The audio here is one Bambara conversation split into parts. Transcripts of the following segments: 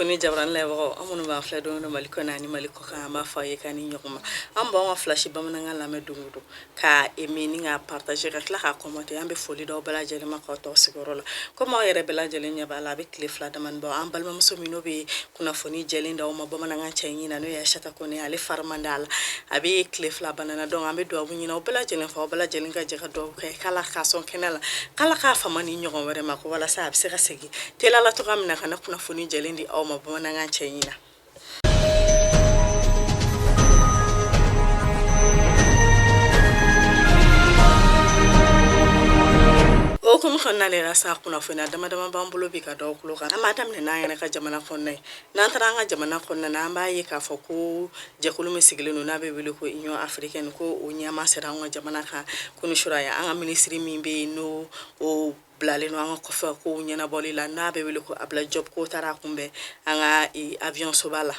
kunnafoni jabran lewo amunu ba fla do no maliko nani maliko ka ma faye kani nyokuma am ba wa flash ba mananga la medungudo ka emini nga partager ka ka commenter ambe foli do bala jele ma ko to sigorola kuma yere bala jele nya bala be cliff la daman ba am bal ma so mino be kunnafoni jele ndaw ma ba mananga chenyi na no ya shata ko ne ale farmandala abi cliff la banana do ambe do bu nyina bala jele fa bala jele nga je ka do kala ka son kenala kala ka famani nyoko were ma ko wala sa abse ka segi tela la to kamna kana kunnafoni jele ndi aw ma ba mananga chenyina o kuma khonna le rasa kunnafoni dama bambulo bi ka do kulo kan amadam ne na yana ka jamana khonna na taranga jamana khonna na ba yi ka foko je kulu misigile no na be wele ko union africaine ko o nyama seranga jamana ka kunu shuraya anga ministry mimbe no o blale no anga kofa ko nyana bolila na be wele ko abla job ko tara kumbe anga avion sobala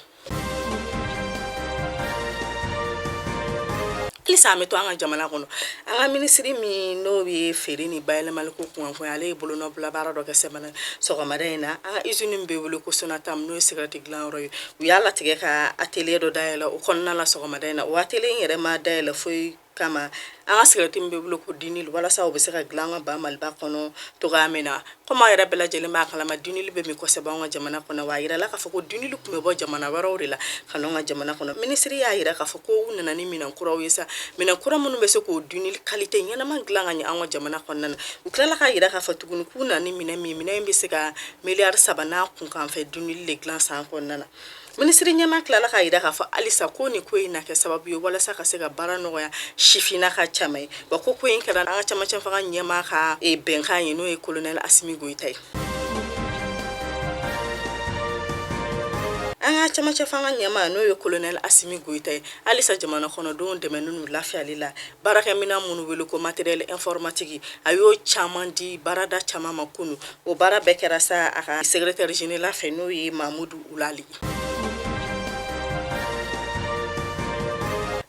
Lisa me to anga jamana kono anga ministry mi no bi feri ni bayele malko ko ale bolo no bla bara do kese bana so ko madena anga izuni mbe wolo ko sonatam no secret glan roy yalla tige ka atelier do dayela o konna la so ko madena o atelier ngere ma dayela foi kama anga secret mbe wolo ko dinil wala sa o be seka glanga ba mal ba kono to ga mena koma yara bela jele ma kala ma dinil be mi ko se ba nga jamana kono wa yira la ka foko dinil ku me bo jamana waro rila kanonga jamana kono ministry ya yira ka foko unana ni mina kura wesa mina kura munu be se ko dinil qualité nyana ma glanga nya anga jamana kono na ukala ka yira ka fatugun kuna ni mina mbe se ka milliard sabana kun kan fe dinil le glan san kono na ministry nyama klala ka yira ka fa alisa ko ni ko ina ke sababu yo wala sa ka se ka barano ya shifina ka chamai ba ko in kala anga chama fa nyama ka benka yino colonel Assimi Goïta anga chama fa nyama no colonel Assimi Goïta alisa jamana kono don de menunu lafiya lila baraka mina munu welo ko matériel informatique ayo chamandi barada chama makunu o bara bekera sa aka secrétaire général fe no yi Mamoudou Oulali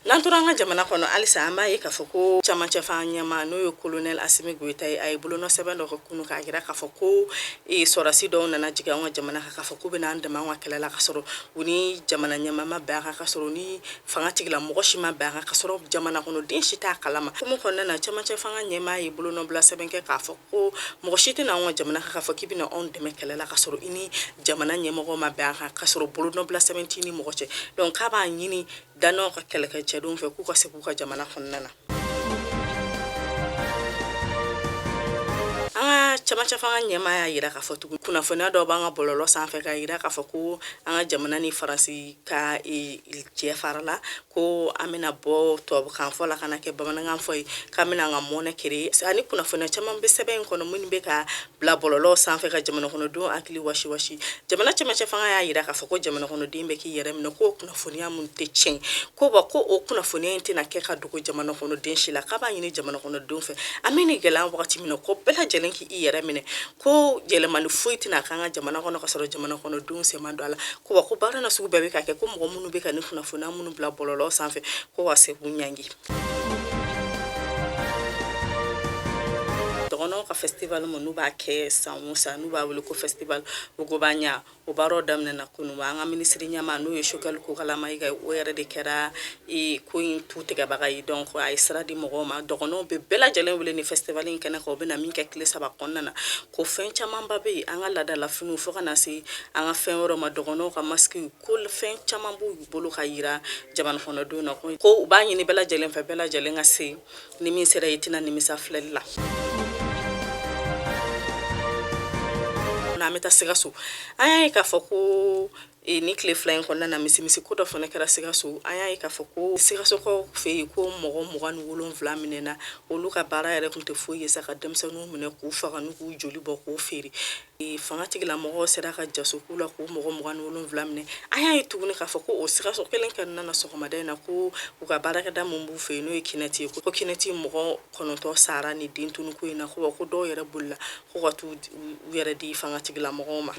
Lanturanga jamana kono alisa amba yi ka foko chama fa nyama no yo colonel Assimi Goïta ay bulo no sebendo ko kunu ka gira ka foko sorasi do na jiga nga jamana ka foko be nan de ma wa kala ka soro uni jamana nyama ma ba ka soro ni fanga tigla mo ko shima ba ka soro jamana kono din shita kalama kuma kono na chama fa nyama yi bulo no bla sebenke ka foko mo shite na nga jamana ka foko bi na on de me kala ka soro ini jamana nyama ko ma ba ka soro bulo no bla 17 ni mo ko che donc ka ba nyini dano ka kala ka che don fe ku ka se ku ka jamana khonnana anga chama fa nyama ya yira ka fotu kuna fona do banga bololo san fe ka yira ka foku anga jamana ni faransi ka il jefarala ko amina bo to kan fola kana ke bamana ngam foi kamina ngam mona kiri ani kuna fona chama be seben kono mun be ka bla bololo san fe ka jamana kono do akli washi jamana chama fa ya yira ka foku jamana kono dimbe ki yere no ko kuna fona mun te chen ko ba ko o kuna fona ente na ke ka dugo jamana kono den shila ka ba yini jamana kono do fe amini gela wakati mino ko bela jelenki iyere mine ko jele manu fuitina kanga jamana kono ka soro jamana kono dun se mandala ko wa ko bara na sugu bebe ka ke ko mo munu be ka ni funa munu bla bololo sanfe ko wa se bunyangi dono ka festival mo nuba ke samusa nuba wulu ko festival ugo banya o baro damne na kunu anga ministry nyama no yo shokal ko kala mai ga were de kera ko in tuti ga bagay donc ay sra di mo ma dono be bela jalen wule ni festival in kana ko be na min ka kle saba konna ko fen chama babe anga lada la funu fo kana si anga fen woro ma dono ka maski ko fen chama bu bolo khayira jaman hono do na ko ba ni bela jalen fa bela jalen asi ni min sera yitina ni misa flella na meta sigaso aya ka foko ni kle flying konna na misi ko do fona kera sigaso aya ka foko sigaso ko fe ko mo gan wolon vlaminena o luka bara yare kunte foye saka demsa no mine ku fa kan ku joli bo ko feri fanga tigla mo sera ka jaso kula ko mo gan wolon vlamine aya tuguni ka foko o sigaso kelen kan na so ko madena ko ka bara ka da mo bu fe no kinati ko kinati mo kono to sara ni dintunu ko ina ko do yare bulla ko tu yare di fanga tigla mo ma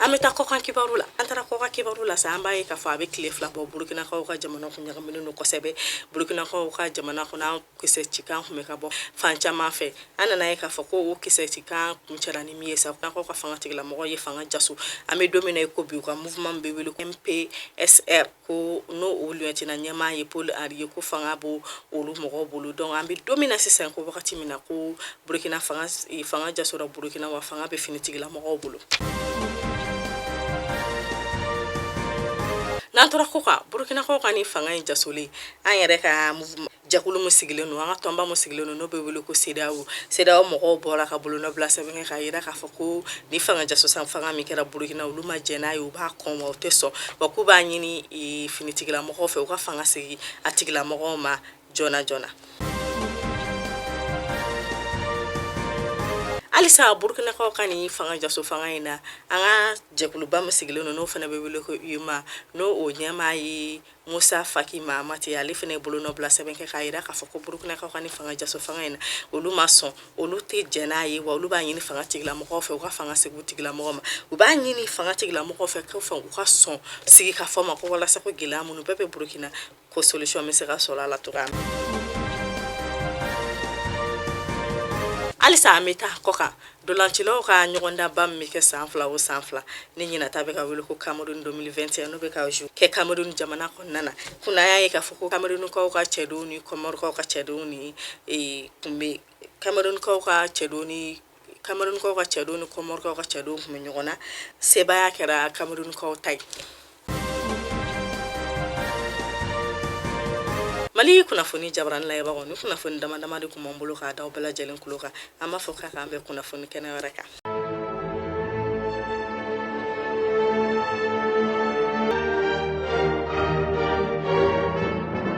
an bɛ taa kɔkan kibaru la an taara kɔkan kibaru la sa an b'a ye k'a fɔ a bɛ tile fila bɔ burukinakaw ka jamana kun ɲagaminen don kosɛbɛ burukinakaw ka jamana kɔnɔ an kisɛ cikan kun bɛ ka bɔ fan caman fɛ an nana ye k'a fɔ ko o kisɛ cikan kun cɛla ni min ye sa n'akaw ka fanga tigilamɔgɔ ye fanga jaso an bɛ don min na i ko bi u ka mouvement bɛ wele ko MPSR ko n'o o lieutenant ɲɛmaa ye Paul Henri ko fanga b'o olu mɔgɔw bolo donc an bɛ don min na sisan ko wagati min na ko Burukina fanga jasora Burukina wa fanga bɛ finitigilamɔgɔw bolo n'an tora ko kan Burukinakaw ka ni fanga in jasolen an yɛrɛ ka jakulu mu sigilen don an ka tɔnba mu sigilen don n'o bɛ wele ko CEDEAO mɔgɔw bɔra ka bolonɔ bila sɛbɛn kɛ k'a yira k'a fɔ ko ni fanga jasosan fanga min kɛra Burukina olu ma jɛn n'a ye u b'a kɔn wa u tɛ sɔn wa k'u b'a ɲini finitigilamɔgɔw fɛ u ka fanga segin a tigilamɔgɔw ma joona joona alisa Burukinakaw ka ni fanga jaso fanga in na an ka jɛkuluba mu sigilen don n'o fana bɛ wele ko UMA n'o o ɲɛmaa ye Musa Faki Mahamati ale fana ye bolonɔ bila sɛbɛn kɛ k'a yira k'a fɔ ko Burukinakaw ka ni fanga jaso fanga in na olu ma sɔn olu tɛ jɛn n'a ye wa olu b'a ɲini fanga tigilamɔgɔw fɛ u ka fanga segin u tigilamɔgɔ ma u b'a ɲini fanga tigilamɔgɔw fɛ k'u ka sɔn sigi ka fɔ ma ko walasa ko gɛlɛya minnu bɛɛ bɛ Burukina ko solution bɛ se ka sɔrɔ a la cogoya min alisa an bɛ taa kɔ kan dolancilaw ka ɲɔgɔndaba min bɛ kɛ san fila o san fila ni ɲinata bɛ ka wele ko Cameroun 2021 n'o bɛ ka kɛ Cameroun jamana kɔnɔna na kunna y'a ye k'a fɔ ko Camerounkaw ka cɛdenw ni Comorikaw ka cɛdenw ni kun bɛ Camerounkaw ka cɛdenw ni Comorikaw ka cɛdenw kun bɛ ɲɔgɔn na sebaya kɛra Camerounkaw ta ye Mali kunnafoni jabarani layɛbagaw ni kunnafoni dama dama de kun b'an bolo k'a d'aw bɛɛ lajɛlen kulo kan an b'a fɔ k'an bɛ kunnafoni kɛnɛ wɛrɛ kan